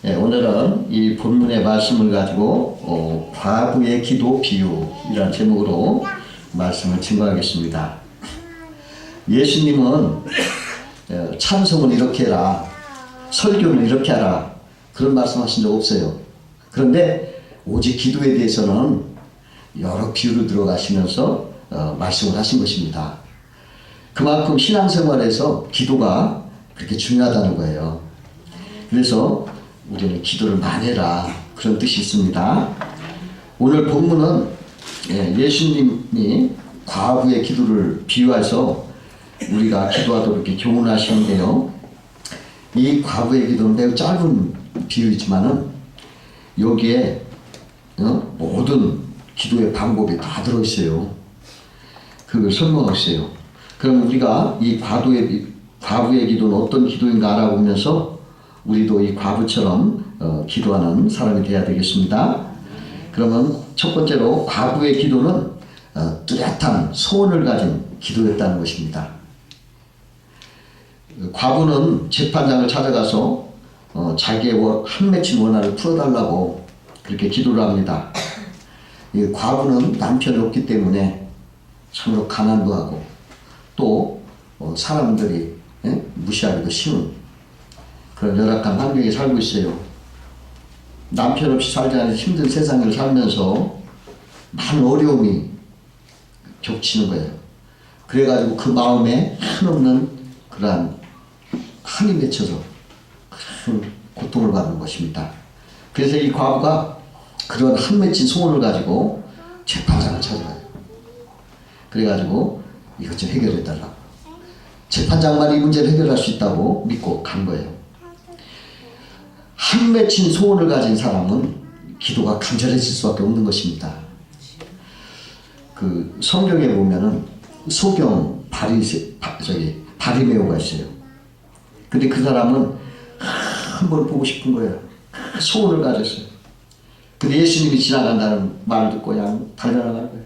오늘은 이 본문의 말씀을 가지고 과부의 기도 비유이라는 제목으로 말씀을 증거하겠습니다. 예수님은 찬송은 이렇게 해라, 설교는 이렇게 하라, 그런 말씀하신 적 없어요. 그런데 오직 기도에 대해서는 여러 비유를 들어가시면서 말씀을 하신 것입니다. 그만큼 신앙생활에서 기도가 그렇게 중요하다는 거예요. 그래서 우리는 기도를 많이 해라, 그런 뜻이 있습니다. 오늘 본문은 예수님이 과부의 기도를 비유해서 우리가 기도하도록 이렇게 교훈하시는데요. 이 과부의 기도는 매우 짧은 비유이지만은 여기에 모든 기도의 방법이 다 들어있어요. 그걸 설명하고 있어요. 그럼 우리가 이 과부의 기도는 어떤 기도인가 알아보면서 우리도 이 과부처럼 기도하는 사람이 되어야 되겠습니다. 그러면 첫 번째로 과부의 기도는 뚜렷한 소원을 가진 기도였다는 것입니다. 과부는 재판장을 찾아가서 자기의 한 맺힌 원한을 풀어달라고 그렇게 기도를 합니다. 이 과부는 남편이 없기 때문에 참으로 가난도 하고 또 사람들이 무시하기도 쉬운 그런 열악한 환경에 살고 있어요. 남편 없이 살지 않은 힘든 세상을 살면서 많은 어려움이 겹치는 거예요. 그래가지고 그 마음에 한없는 그러한 한이 맺혀서 큰 고통을 받는 것입니다. 그래서 이 과부가 그런 한 맺힌 소원을 가지고 재판장을 찾아가요. 그래가지고 이것 좀 해결해달라고. 재판장만 이 문제를 해결할 수 있다고 믿고 간 거예요. 한 맺힌 소원을 가진 사람은 기도가 간절해질 수밖에 없는 것입니다. 그 성경에 보면은 소경 바리메오가 있어요. 근데 그 사람은 한 번 보고 싶은 거예요. 소원을 가졌어요. 근데 예수님이 지나간다는 말을 듣고 그냥 달려나가는 거예요.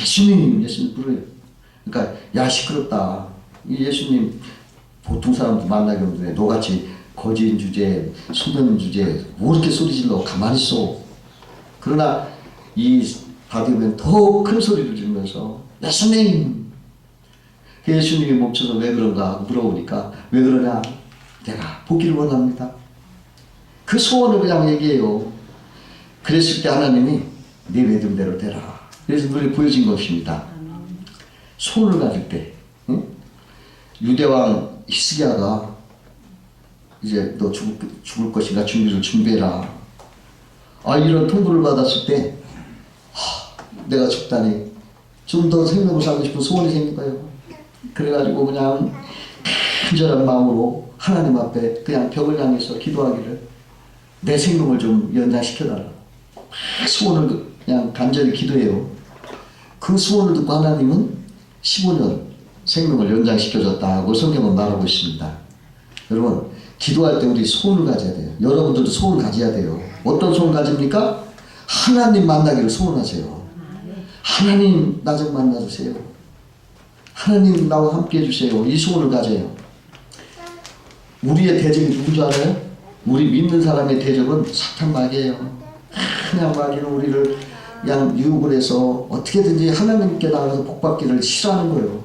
예수님 부르요. 그러니까 야 시끄럽다. 이 예수님 보통 사람도 만나게 오는데 너같이 거지인 주제에 소변 주제에 뭐 이렇게 소리 질러 가만히 있어. 그러나 이 바디면 더 큰 소리를 지르면서 예수님. 예수님이 멈춰서 왜 그런가 물어보니까 왜 그러냐, 내가 보기를 원합니다. 그 소원을 그냥 얘기해요. 그랬을 때 하나님이 네 믿음대로 되라. 그래서 눈에 보여진 것입니다. 소원을 가질 때 유대왕 히스기야가 이제 너 죽을 것인가 준비를 준비해라. 이런 통보를 받았을 때 내가 죽다니 좀 더 생명을 살고 싶은 소원이 생긴 거예요. 그래가지고 그냥 간절한 마음으로 하나님 앞에 그냥 벽을 향해서 기도하기를 내 생명을 좀 연장시켜달라. 소원을 그냥 간절히 기도해요. 그 소원을 듣고 하나님은 15년 생명을 연장시켜줬다고 성경은 말하고 있습니다. 여러분, 기도할 때 우리 소원을 가져야 돼요. 여러분들도 소원을 가져야 돼요. 어떤 소원 가집니까? 하나님 만나기를 소원하세요. 하나님 나 좀 만나주세요. 하나님 나와 함께 해주세요. 이 소원을 가져요. 우리의 대적이 누군 줄 알아요? 우리 믿는 사람의 대적은 사탄 마귀예요. 그냥 마귀는 우리를 그냥 유혹을 해서 어떻게든지 하나님께 나가서 복받기를 싫어하는 거예요.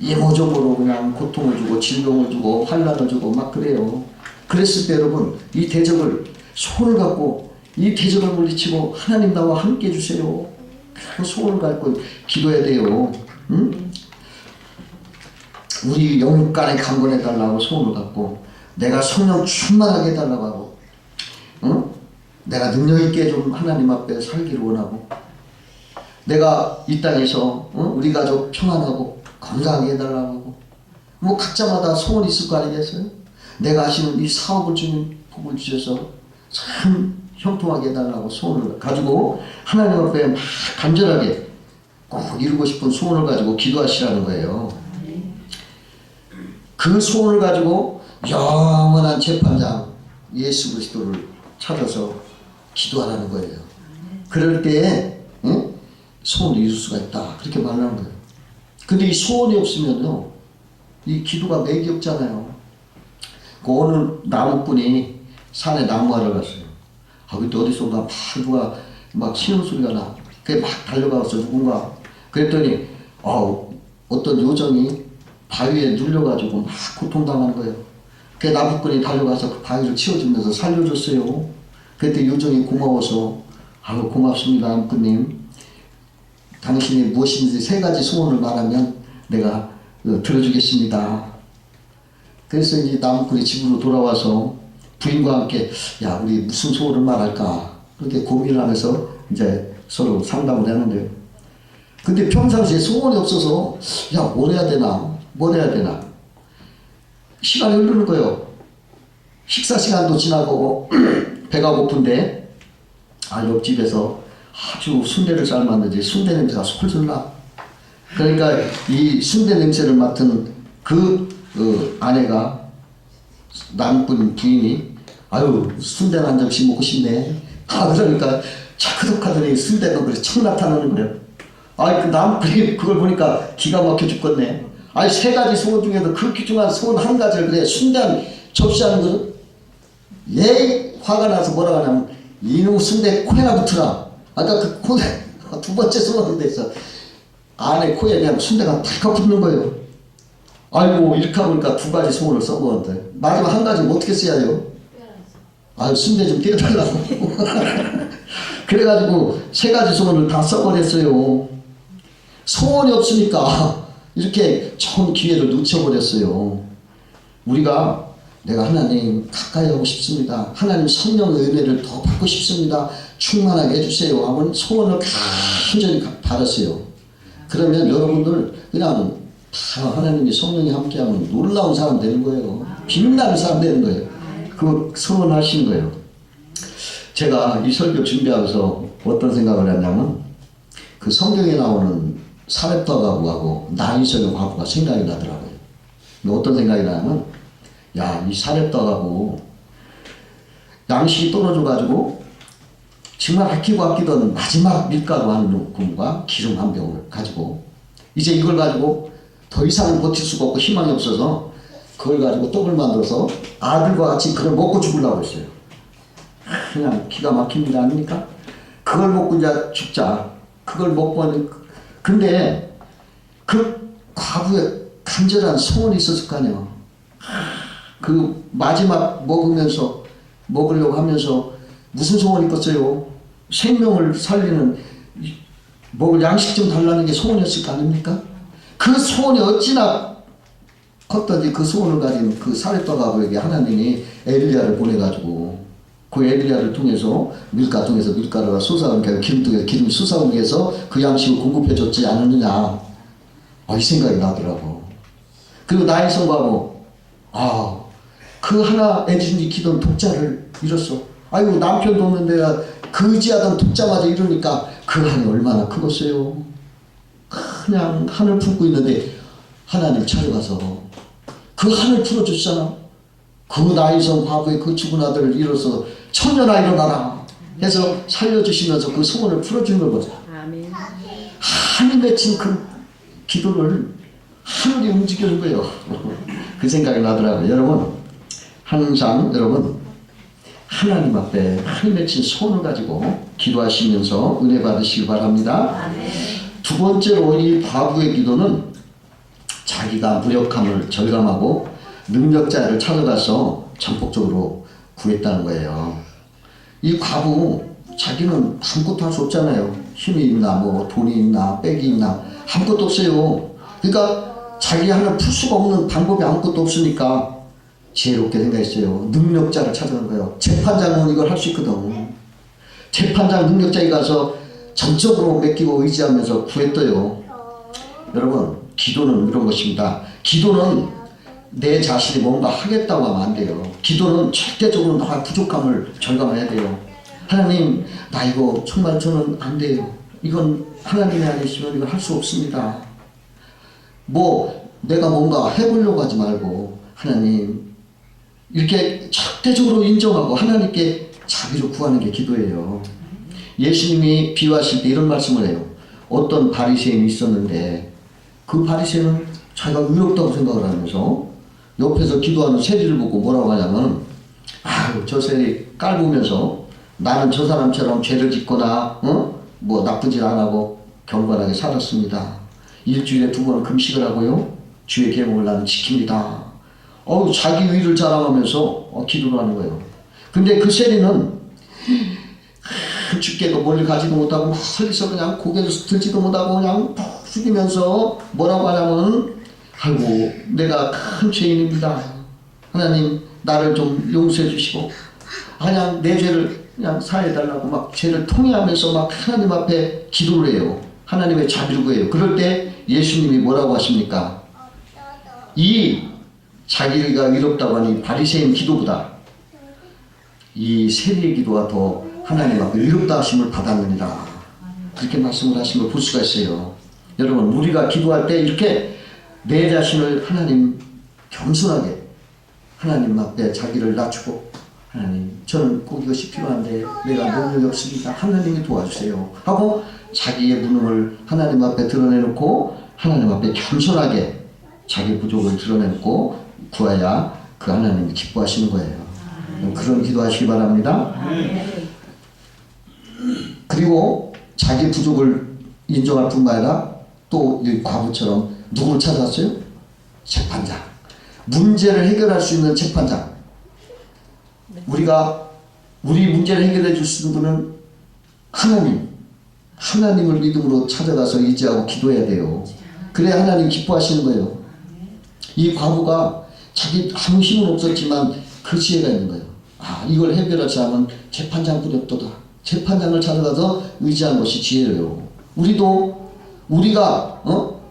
예모적으로 그냥 고통을 주고 질병을 주고 환난을 주고 막 그래요. 그랬을 때 여러분, 이 대적을 소원을 갖고 이 대적을 물리치고 하나님 나와 함께 해주세요. 그 소원을 갖고 기도해야 돼요. 응? 우리 영육간에 강건해달라고 소원을 갖고 내가 성령 충만하게 해달라고 하고 내가 능력있게 좀 하나님 앞에 살기를 원하고 내가 이 땅에서 우리 가족 평안하고 건강하게 해달라고 하고 뭐 각자마다 소원이 있을 거 아니겠어요? 내가 하시는 이 사업을 주님 복을 주셔서 참 형통하게 해달라고 소원을 가지고 하나님 앞에 막 간절하게 꼭 이루고 싶은 소원을 가지고 기도하시라는 거예요. 그 소원을 가지고 영원한 재판장 예수 그리스도를 찾아서 기도하라는 거예요. 그럴 때에 소원을 이룰 수가 있다. 그렇게 말하는 거예요. 근데 이 소원이 없으면요, 이 기도가 맥이 없잖아요. 그 어느 나무꾼이 산에 낙무하러 갔어요. 근데 어디선가 막 누가 막 신음 소리가 나. 그게 막 달려가서 누군가. 그랬더니 어떤 요정이 바위에 눌려가지고 막 고통당하는 거예요. 그 나부꾼이 달려가서 그 바위를 치워주면서 살려줬어요. 그때 요정이 고마워서 고맙습니다 나부꾼님. 당신이 무엇인지 3가지 소원을 말하면 내가 들어주겠습니다. 그래서 이제 나무꾼이 집으로 돌아와서 부인과 함께 야 우리 무슨 소원을 말할까 그렇게 고민을 하면서 이제 서로 상담을 했는데요. 근데 평상시에 소원이 없어서 야 뭘 해야 되나 시간이 흐르는 거예요. 식사 시간도 지나고 배가 고픈데 옆집에서 아주 순대를 삶았는지 순대 냄새가 솔솔 나. 그러니까 이 순대 냄새를 맡은 그 아내가 남편 부인이 순대 한 점씩 먹고 싶네. 그러니까 차크독하더니 순대가 그래 척 나타나는 거예요. 그 남편이 그걸 보니까 기가 막혀 죽겠네. 3가지 소원 중에도 그 귀중한 소원 1가지를 그래 순대 한 접시하는 거는 얘 화가 나서 뭐라고 하냐면 이놈 순대 코에나 붙으라. 아까 그 코에 2번째 소원이 됐어. 안에 코에 그냥 순대가 탁 붙는 거예요. 이렇게 하니까 2가지 소원을 써보는데 마지막 1가지는 어떻게 써야 돼요? 순대 좀 떼어달라고. 그래가지고 3가지 소원을 다 써버렸어요. 소원이 없으니까 이렇게 좋은 기회를 놓쳐버렸어요. 우리가 내가 하나님 가까이 하고 싶습니다. 하나님 성령의 은혜를 더 받고 싶습니다. 충만하게 해주세요. 하면 소원을 간절히 받았어요. 그러면 여러분들 그냥 다 하나님이 성령이 함께하면 놀라운 사람 되는 거예요. 빛나는 사람 되는 거예요. 그 소원하신 거예요. 제가 이 설교 준비하면서 어떤 생각을 했냐면 그 성경에 나오는 사렙다 과부하고 나인성의 과부가 생각이 나더라고요. 어떤 생각이 나냐면 이 사렙다 과부 양식이 떨어져가지고 정말 아끼던 마지막 밀가루 한 움큼과 기름 한 병을 가지고 이제 이걸 가지고 더 이상 버틸 수가 없고 희망이 없어서 그걸 가지고 떡을 만들어서 아들과 같이 그걸 먹고 죽으려고 했어요. 그냥 기가 막힌 일 아닙니까? 그걸 먹고 이제 죽자. 그걸 먹고 근데 그 과부의 간절한 소원이 있었을 거 아니에요. 그 마지막 먹으려고 하면서 무슨 소원이 있겠어요? 생명을 살리는 먹을 양식 좀 달라는 게 소원이었을 거 아닙니까? 그 소원이 어찌나 컸던지 그 소원을 가진 그 사렙다 과부에게 하나님이 엘리야를 보내가지고 그 엘리야를 통해서 밀가루가 솟아오르게 기름통에서 기름이 솟아오르게 해서 그 양식을 공급해줬지 않았느냐. 이 생각이 나더라고. 그리고 나인성 과부 그 하나 애지중지 지키던 독자를 잃었어. 남편도 없는데 그 의지하던 독자마저 잃으니까 그 한이 얼마나 크겠어요. 그냥 한을 품고 있는데 하나님 찾아가서 그 한을 풀어줬잖아. 그 나인성 과부의 그 죽은 아들을 잃어서 천년아 일어나라 해서 살려주시면서 그 소원을 풀어준 걸 보자. 아멘. 한이 맺힌 그 기도를 하늘이 움직이는 거예요. 그 생각이 나더라고요. 여러분 항상 하나님 앞에 한이 맺힌 소원을 가지고 기도하시면서 은혜 받으시기 바랍니다. 아멘. 2번째로 이 과부의 기도는 자기가 무력함을 절감하고 능력자를 찾아가서 전폭적으로 구했다는 거예요. 이 과부 자기는 아무것도 할 수 없잖아요. 힘이 있나 돈이 있나 빽이 있나 아무것도 없어요. 그러니까 자기 하나 풀 수가 없는 방법이 아무것도 없으니까 지혜롭게 생각했어요. 능력자를 찾아간 거예요. 재판장은 이걸 할 수 있거든. 재판장 능력자에 가서 전적으로 맡기고 의지하면서 구했어요. 여러분 기도는 이런 것입니다. 기도는 내 자신이 뭔가 하겠다고 하면 안 돼요. 기도는 절대적으로 나의 부족함을 절감해야 돼요. 하나님 나 이거 정말 저는 안 돼요. 이건 하나님이 아니시면 이걸 할 수 없습니다. 내가 뭔가 해보려고 하지 말고 하나님 이렇게 절대적으로 인정하고 하나님께 자비를 구하는 게 기도예요. 예수님이 비유하실 때 이런 말씀을 해요. 어떤 바리새인이 있었는데 그 바리새인은 자기가 의롭다고 생각을 하면서 옆에서 기도하는 세리를 보고 뭐라고 하냐면 아유, 저 세리 깔보면서 나는 저 사람처럼 죄를 짓거나 뭐 나쁜 짓 안 하고 경건하게 살았습니다. 일주일에 2번 금식을 하고요. 주의 계명을 나는 지킵니다. 자기 위를 자랑하면서 기도를 하는 거예요. 근데 그 세리는 죽게도 멀리 가지도 못하고 멀리서 그냥 고개도 들지도 못하고 그냥 푹 숙이면서 뭐라고 하냐면, 아이고 내가 큰 죄인입니다. 하나님 나를 좀 용서해 주시고 그냥 내 죄를 그냥 사해달라고 막 죄를 통회하면서 막 하나님 앞에 기도를 해요. 하나님의 자비를 구해요. 그럴 때 예수님이 뭐라고 하십니까? 이 자기가 의롭다고 하니 바리새인 기도보다 이 세리의 기도가 더 하나님 앞에 의롭다 하심을 받았느니라. 그렇게 말씀을 하신 걸 볼 수가 있어요. 여러분, 우리가 기도할 때 이렇게 내 자신을 하나님 겸손하게 하나님 앞에 자기를 낮추고, 하나님 저는 꼭 이것이 필요한데 내가 능력이 없습니다. 하나님이 도와주세요 하고 자기의 무능을 하나님 앞에 드러내놓고 하나님 앞에 겸손하게 자기 부족을 드러내놓고 구해야 그 하나님이 기뻐하시는 거예요. 그런 기도하시기 바랍니다. 그리고 자기 부족을 인정할 뿐만 아니라 또 이 과부처럼 누구를 찾았어요? 재판장. 문제를 해결할 수 있는 재판장. 우리 문제를 해결해 줄 수 있는 분은 하나님을 믿음으로 찾아가서 의지하고 기도해야 돼요. 그래야 하나님 기뻐하시는 거예요. 이 과부가 자기 아무 힘은 없었지만 그 지혜가 있는 거예요. 이걸 해결하지 않으면 재판장뿐이 없도다. 재판장을 찾아가서 의지한 것이 지혜예요. 우리가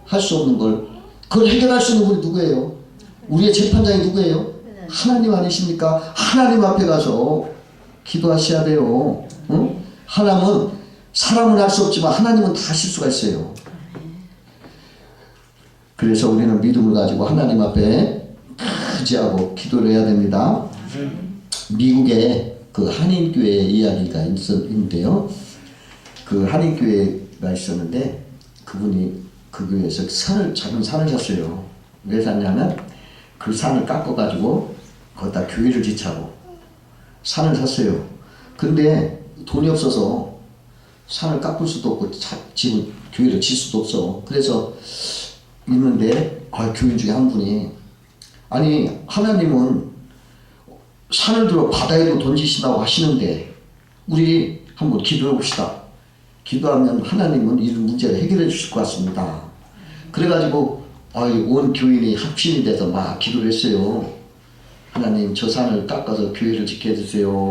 할 수 없는 걸 그걸 해결할 수 있는 분이 누구예요? 우리의 재판장이 누구예요? 하나님 아니십니까? 하나님 앞에 가서 기도하셔야 돼요. 하나님은 사람은 할 수 없지만 하나님은 다 하실 수가 있어요. 그래서 우리는 믿음을 가지고 하나님 앞에 의지하고 기도를 해야 됩니다. 미국에 그 한인교회 이야기가 있는데요. 그 한인교회가 있었는데 그분이 그 교회에서 작은 산을 샀어요. 왜 샀냐면 그 산을 깎아가지고 거기다 교회를 짓자고 산을 샀어요. 근데 돈이 없어서 산을 깎을 수도 없고 집을 교회를 질 수도 없어. 그래서 있는데 교인 중에 한 분이, 아니 하나님은 산을 들어 바다에도 던지신다고 하시는데 우리 한번 기도해 봅시다. 기도하면 하나님은 이 문제를 해결해 주실 것 같습니다. 그래가지고 온 교인이 합심이 돼서 막 기도를 했어요. 하나님 저 산을 깎아서 교회를 짓게 해주세요.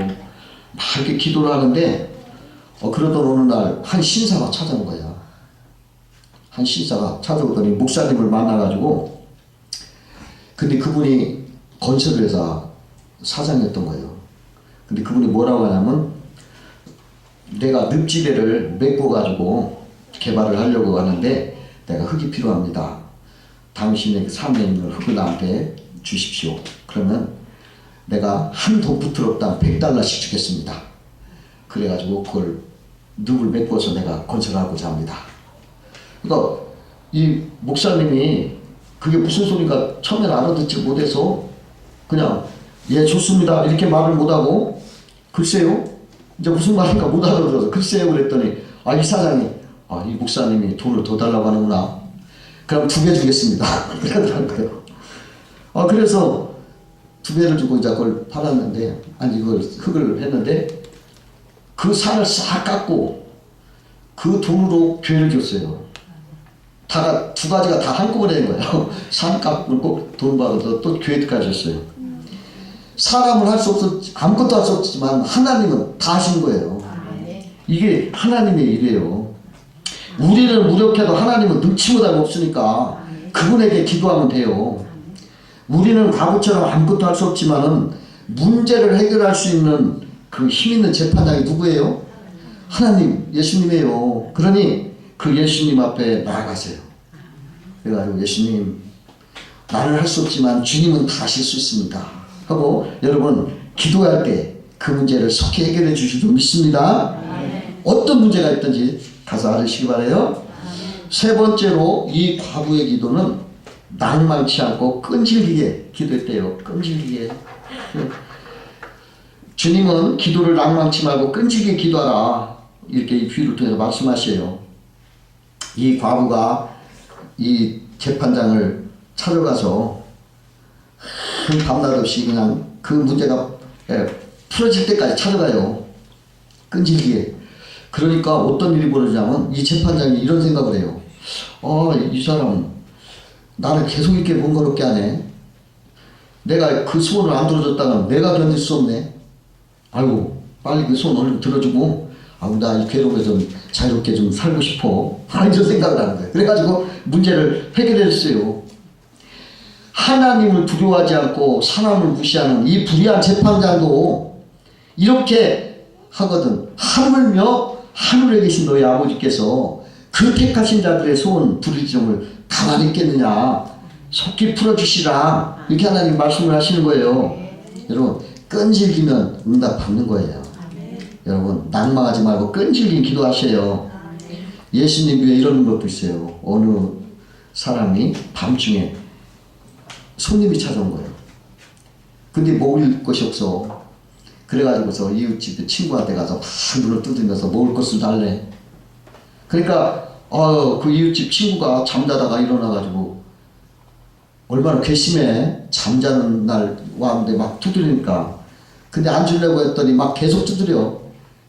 막 이렇게 기도를 하는데 그러던 어느 날 한 신사가 찾아온 거야. 한 신사가 찾아오더니 목사님을 만나가지고, 근데 그분이 건설회사 사장이었던 거예요. 근데 그분이 뭐라고 하냐면, 내가 늪지대를 메꿔가지고 개발을 하려고 하는데 내가 흙이 필요합니다. 당신의 산에 있는 흙을 나한테 주십시오. 그러면 내가 한 돈부터당 $100씩 주겠습니다. 그래가지고 그걸 늪을 메꿔서 내가 건설하고자 합니다. 그러니까 이 목사님이 그게 무슨 소리가 처음엔 알아듣지 못해서 그냥 예 좋습니다 이렇게 말을 못하고, 글쎄요 이제 무슨 말인가 못 알아들어서 글쎄요 그랬더니 이 사장이 이 목사님이 돈을 더 달라고 하는구나. 그럼 2배 주겠습니다. 그러더라고요. 그래서 2배를 주고 이제 그걸 팔았는데, 그걸 흙을 했는데 그 산을 싹 깎고 그 돈으로 교회를 줬어요. 두 가지가 다 한꺼번에 된 거예요. 산 깎고 돈 받아서 또 교회까지 줬어요. 사람은 아무것도 할 수 없지만 하나님은 다 하신 거예요. 이게 하나님의 일이에요. 우리는 무력해도 하나님은 능치 못할 거 없으니까 그분에게 기도하면 돼요. 우리는 과부처럼 아무것도 할 수 없지만은 문제를 해결할 수 있는 그 힘 있는 재판장이 누구예요? 하나님, 예수님이에요. 그러니 그 예수님 앞에 나아가세요. 그래가지고 예수님, 나는 할 수 없지만 주님은 다 하실 수 있습니다 하고 여러분 기도할 때 그 문제를 속히 해결해 주실 줄 믿습니다. 어떤 문제가 있든지 가서 알으시기 바라요. 세 번째로 이 과부의 기도는 낭만치 않고 끈질기게 기도했대요. 끈질기게. 주님은 기도를 낭망치 말고 끈질기게 기도하라. 이렇게 이 비유를 통해서 말씀하셔요. 이 과부가 이 재판장을 찾아가서 밤낮 없이 그냥 그 문제가 풀어질 때까지 찾아가요. 끈질기게. 그러니까 어떤 일이 벌어지냐면 이 재판장이 이런 생각을 해요. 이 사람 나를 계속 이렇게 번거롭게 하네. 내가 그 소원을 안 들어줬다면 내가 견딜 수 없네. 아이고 빨리 그 소원 얼른 들어주고 나 이 괴로움에 좀 자유롭게 좀 살고 싶어. 이런 생각을 하는 거예요. 그래가지고 문제를 해결했어요. 하나님을 두려워하지 않고 사람을 무시하는 이 불의한 재판장도 이렇게 하거든. 하물며 하늘에 계신 너희 아버지께서 그 택하신 자들의 소원 부르짖음을 가만히 있겠느냐. 속히 풀어주시라. 이렇게 하나님 말씀을 하시는 거예요. 여러분 끈질기면 응답 받는 거예요. 여러분 낭망하지 말고 끈질긴 기도하세요. 예수님 위에 이런 것도 있어요. 어느 사람이 밤중에 손님이 찾아온 거예요. 근데 먹을 것이 없어. 그래가지고서 이웃집 친구한테 가서 막 문을 두드리면서 먹을 것을 달래. 그러니까 그 이웃집 친구가 잠자다가 일어나가지고 얼마나 괘씸해. 잠자는 날 왔는데 막 두드리니까. 근데 안 주려고 했더니 막 계속 두드려.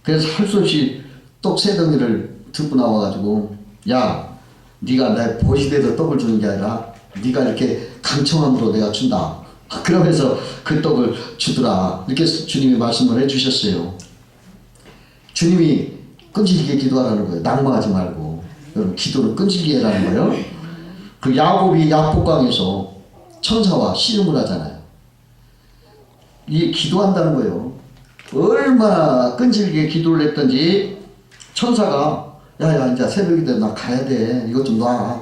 그래서 할 수 없이 떡 세 덩이를 들고 나와가지고 야 네가 내 보시대도 떡을 주는 게 아니라 네가 이렇게 강청함으로 내가 준다. 그러면서 그 떡을 주더라. 이렇게 주님이 말씀을 해주셨어요. 주님이 끈질기게 기도하라는 거예요. 낭망하지 말고. 여러분 기도를 끈질기게 하라는 거예요. 그 야곱이 야복강에서 천사와 씨름을 하잖아요. 이게 기도한다는 거예요. 얼마나 끈질기게 기도를 했던지 천사가 야야 이제 새벽이 돼. 나 가야 돼. 이것 좀 놔.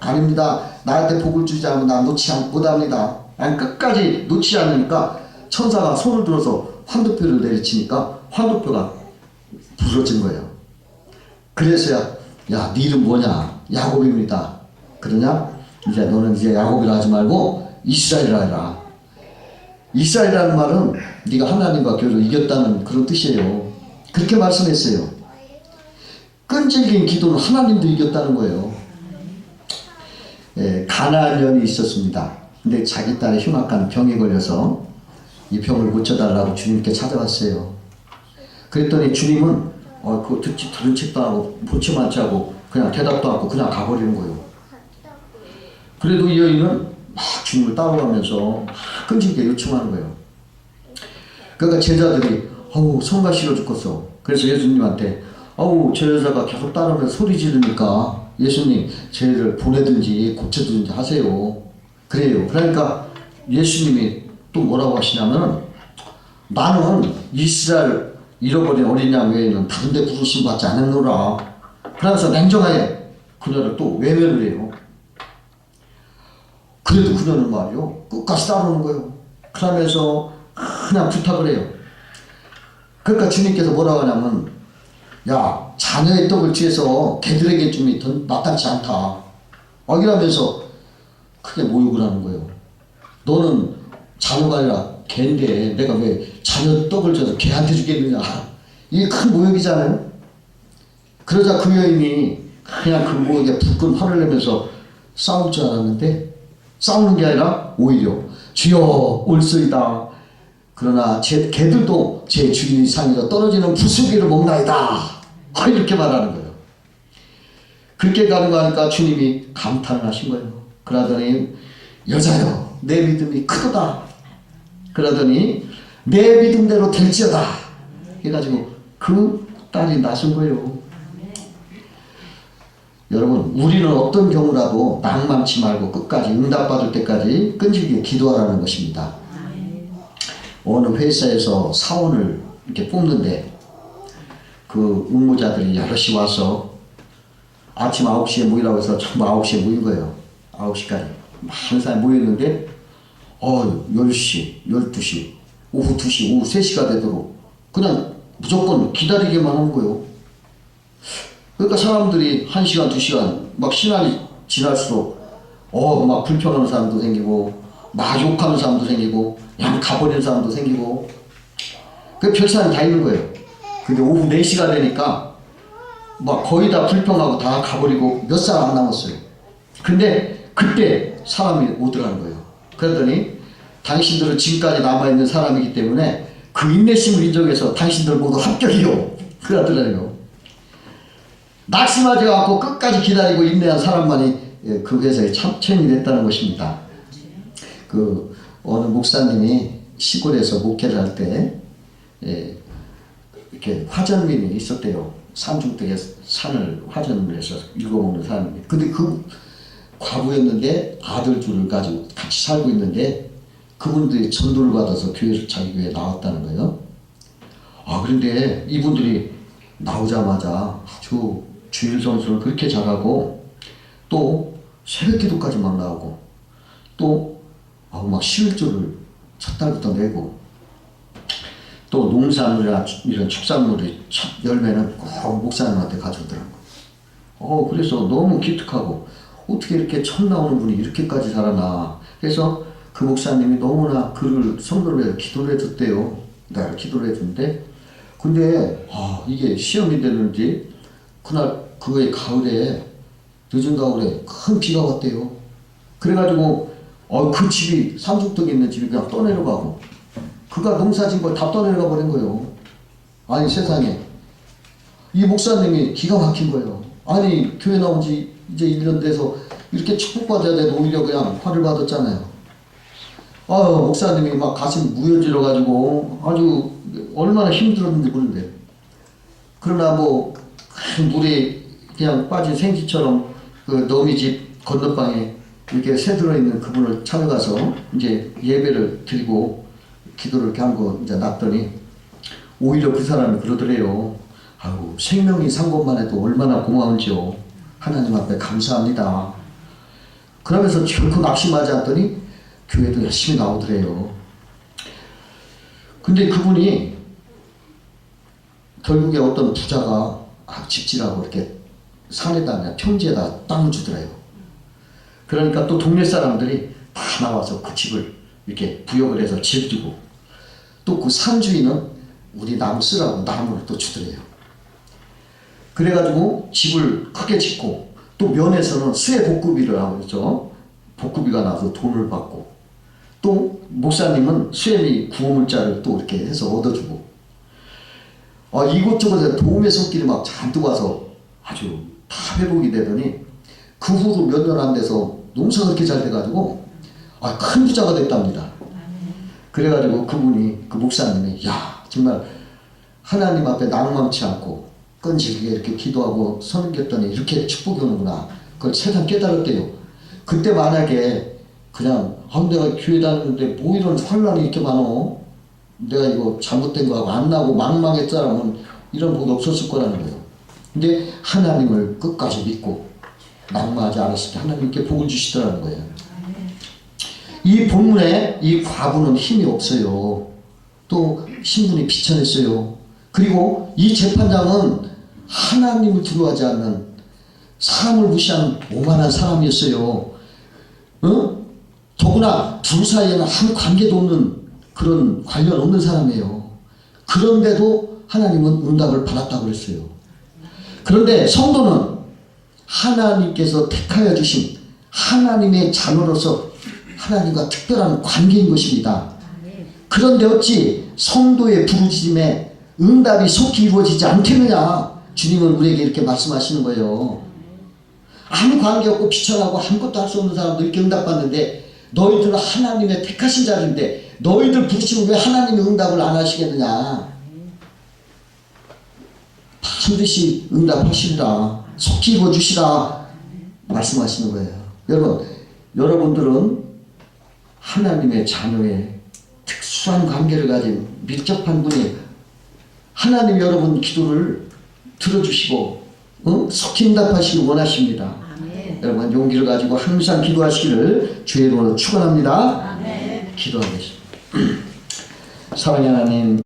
아닙니다. 나한테 복을 주지 않으면 나 놓지 못합니다. 아니 끝까지 놓지 않으니까 천사가 손을 들어서 환도표를 내리치니까 환도표가 부러진 거예요. 그래서야 야 네 이름 뭐냐. 야곱입니다. 그러냐? 이제 너는 이제 야곱이라 하지 말고 이스라엘이라 해라. 이스라엘이라는 말은 네가 하나님과 교회를 이겼다는 그런 뜻이에요. 그렇게 말씀했어요. 끈질긴 기도는 하나님도 이겼다는 거예요. 가나안 여인이 있었습니다. 근데 자기 딸의 흉악한 병에 걸려서 이 병을 고쳐달라고 주님께 찾아왔어요. 그랬더니 주님은 그거 들은 척도 하고 보지 않지 하고 그냥 대답도 하고 그냥 가버리는 거예요. 그래도 이 여인은 막 주님을 따라가면서 막 끈질기게 요청하는 거예요. 그러니까 제자들이 성가 싫어 죽겠어. 그래서 예수님한테 저 여자가 계속 따라오면서 소리 지르니까 예수님 쟤를 보내든지 고쳐든지 하세요. 그래요. 그러니까 예수님이 또 뭐라고 하시냐면 나는 이스라엘 잃어버린 어린 양 외에는 다른 데 부르심 받지 않았노라. 그러면서 냉정하게 그녀를 또 외면을 해요. 그래도 그녀는 말이요 끝까지 따르는 거예요. 그러면서 그냥 부탁을 해요. 그러니까 주님께서 뭐라고 하냐면 야 자녀의 떡을 취해서 개들에게 줌이 마땅치 않다. 이러면서 크게 모욕을 하는 거예요. 너는 자녀가 아니라 개인데 내가 왜 자녀 떡을 줘서 개한테 주겠느냐. 이게 큰 모욕이잖아요. 그러자 그 여인이 그냥 그 모욕에 불끈 화를 내면서 싸울 줄 알았는데 싸우는 게 아니라 오히려 주여 올소이다. 그러나 제 개들도 제 주인의 상에서 떨어지는 부수기를 먹나이다. 이렇게 말하는 거예요. 그렇게 가는 거 하니까 주님이 감탄을 하신 거예요. 그러더니 여자여 내 믿음이 크도다. 그러더니 내 믿음대로 될지어다. 해가지고 그 딸이 나선 거예요. 여러분 우리는 어떤 경우라도 낭만치 말고 끝까지 응답받을 때까지 끈질기게 기도하라는 것입니다. 어느 회사에서 사원을 이렇게 뽑는데 그 응모자들이 여럿이 와서 아침 9시에 모이라고 해서 전부 9시에 모인 거예요. 9시까지 많은 사람이 모였는데 10시, 12시, 오후 2시, 오후 3시가 되도록 그냥 무조건 기다리게만 하는 거예요. 그러니까 사람들이 1시간, 2시간 막 시간이 지날수록 막 불평하는 사람도 생기고 막 욕하는 사람도 생기고 그냥 가버리는 사람도 생기고 그 별사람이 다 있는 거예요. 근데 오후 4시가 되니까 막 거의 다 불평하고 다 가버리고 몇 사람 안 남았어요. 근데 그때 사람이 오더라는 거예요. 그러더니 당신들은 지금까지 남아있는 사람이기 때문에 그 인내심을 인정해서 당신들 모두 합격이요. 그러더라고요. 낙심하지 않고 끝까지 기다리고 인내한 사람만이 그 회사에 참여이 됐다는 것입니다. 그 어느 목사님이 시골에서 목회를 할 때 이렇게 화전민이 있었대요. 산중턱에 산을 화전을 해서 읽어먹는 사람이. 근데 그 과부였는데 아들 둘을 가지고 같이 살고 있는데 그분들이 전도를 받아서 교회를 자기 교회에 나왔다는 거예요. 그런데 이분들이 나오자마자 아주 주일 선수를 그렇게 잘하고 또 새벽 기도까지 막 나오고 또 막 11조를 첫 달부터 내고 또 농산물이나 이런 축산물의 첫 열매는 꼭 목사님한테 가져오더라고요. 그래서 너무 기특하고 어떻게 이렇게 첫 나오는 분이 이렇게까지 자라나. 그래서 그 목사님이 너무나 그를 성도를 위해서 기도를 해줬대요. 내가 기도를 해줬는데 근데 이게 시험이 됐는지 그날 그의 가을에 늦은 가을에 큰 비가 왔대요. 그래가지고 그 집이 산중턱에 있는 집이 그냥 떠내려가고 그가 농사진 걸 다 떠내려가 버린 거예요. 아니 세상에 이 목사님이 기가 막힌 거예요. 아니 교회 나온 지 이제 1년 돼서 이렇게 축복받아야 되는데 오히려 그냥 화를 받았잖아요. 목사님이 막 가슴 무여질러 가지고 아주 얼마나 힘들었는지 모르는데 그러나 뭐 큰 물에 그냥 빠진 생쥐처럼 그 너미 집 건너방에 이렇게 새들어 있는 그분을 찾아가서 이제 예배를 드리고 기도를 이렇게 한 거 이제 놨더니 오히려 그 사람이 그러더래요. 생명이 산 것만 해도 얼마나 고마운지요. 하나님 앞에 감사합니다. 그러면서 결코 낙심하지 않더니 교회도 열심히 나오더래요. 근데 그분이 결국에 어떤 부자가 집지라고 이렇게 산에다 그냥 평지에다 땅을 주더래요. 그러니까 또 동네 사람들이 다 나와서 그 집을 이렇게 부역을 해서 지어주고 또 그 산주인은 우리 나무 쓰라고 나무를 또 주더래요. 그래가지고 집을 크게 짓고 또 면에서는 수해 복구비를 하고 있죠. 복구비가 나서 돈을 받고 또 목사님은 수혜비 구호물자를 또 이렇게 해서 얻어주고 이곳저곳에 도움의 손길이 막 잔뜩 와서 아주 다 회복이 되더니 그 후로 몇 년 안 돼서 농사가 그렇게 잘 돼가지고 큰 부자가 됐답니다. 그래가지고 그분이 그 목사님이 정말 하나님 앞에 낙망치 않고 끈질기게 이렇게 기도하고 섬겼더니 이렇게 축복이 오는구나. 그걸 세상 깨달았대요. 그때 만약에 그냥 내가 교회 다니는데 뭐 이런 환란이 이렇게 많어. 내가 이거 잘못된 거하고 안 나고 망망했자라면 이런 복 없었을 거라는 거예요. 근데 하나님을 끝까지 믿고 낙마하지 않았을 때 하나님께 복을 주시더라는 거예요. 이 본문에 이 과부는 힘이 없어요. 또 신분이 비천했어요. 그리고 이 재판장은 하나님을 두려워하지 않는 사람을 무시하는 오만한 사람이었어요. 더구나 둘 사이에는 아무 관계도 없는 그런 관련 없는 사람이에요. 그런데도 하나님은 응답을 받았다고 그랬어요. 그런데 성도는 하나님께서 택하여 주신 하나님의 자녀로서 하나님과 특별한 관계인 것입니다. 그런데 어찌 성도의 부르짖음에 응답이 속히 이루어지지 않겠느냐. 주님은 우리에게 이렇게 말씀하시는 거예요. 아무 관계없고 비천하고 아무것도 할 수 없는 사람도 이렇게 응답받는데 너희들은 하나님의 택하신 자리인데 너희들 부르시면 왜 하나님이 응답을 안 하시겠느냐. 반드시 응답하시리라. 속히 이루어주시라 말씀하시는 거예요. 여러분들은 하나님의 자녀의 특수한 관계를 가진 밀접한 분이 하나님 여러분 기도를 들어주시고 속히 응답하시길 원하십니다. 아멘. 여러분 용기를 가지고 항상 기도하시기를 주의 이름으로 축원합니다. 기도하겠습니다. 사랑의 하나님